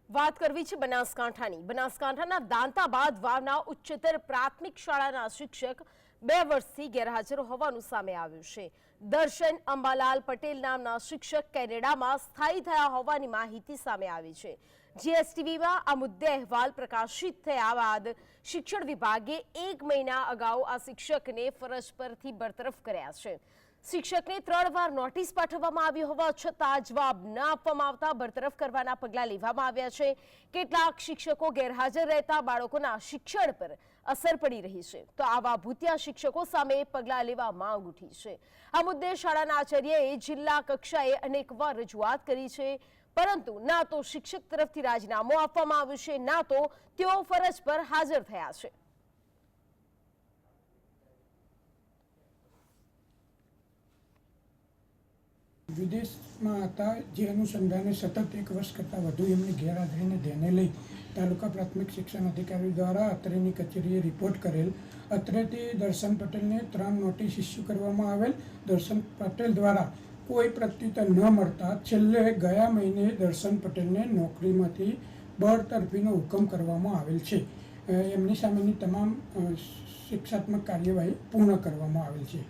વાત કરવી છે બનાસકાંઠાના દાંતાબાદ વાવના ઉચ્ચતર પ્રાથમિક શાળાના શિક્ષક 2 વર્ષથી ગેરહાજર હોવાનું સામે આવ્યું છે। દર્શન અંબાલાલ પટેલ નામના શિક્ષક કેનેડામાં સ્થાયી થયા હોવાની માહિતી સામે આવી છે। જીએસટીવીમાં આ મુદ્દે અહેવાલ પ્રકાશિત થયા બાદ શિક્ષણ વિભાગે 1 મહિના અગાઉ આ શિક્ષકને ફરજ પરથી બરતરફ કર્યા છે। શિક્ષકને 3 વાર નોટિસ પાઠવવામાં આવી હોવા છતાં જવાબ ન આપવામાં આવતા બરતરફ કરવાના પગલાં લેવામાં આવ્યા છે। કેટલાક શિક્ષકો ગેરહાજર રહેતા બાળકોના શિક્ષણ પર અસર પડી રહી છે, તો આવા ભૂતિયા શિક્ષકો સામે પગલાં લેવા માંગ ઉઠી છે। આ મુદ્દે શાળાના આચાર્યએ જિલ્લા કક્ષાએ અનેકવાર રજૂઆત કરી છે, પરંતુ ના તો શિક્ષક તરફથી રાજીનામું આપવામાં આવ્યું છે, ના તો તેઓ ફરજ પર હાજર થયા છે। વિદેશમાં હતા જે અનુસંધાને સતત 1 વર્ષ કરતાં વધુ એમની ગેરહાજરીને ધ્યાને લઈ તાલુકા પ્રાથમિક શિક્ષણ અધિકારી દ્વારા અત્રેની કચેરીએ રિપોર્ટ કરેલ। અત્રેથી દર્શન પટેલને 3 નોટિસ ઇસ્યુ કરવામાં આવેલ। દર્શન પટેલ દ્વારા કોઈ પ્રત્યુત્તર ન મળતા છેલ્લે ગયા મહિને દર્શન પટેલને નોકરીમાંથી બળતરફીનો હુકમ કરવામાં આવેલ છે। એમની સામેની તમામ શિક્ષાત્મક કાર્યવાહી પૂર્ણ કરવામાં આવેલ છે।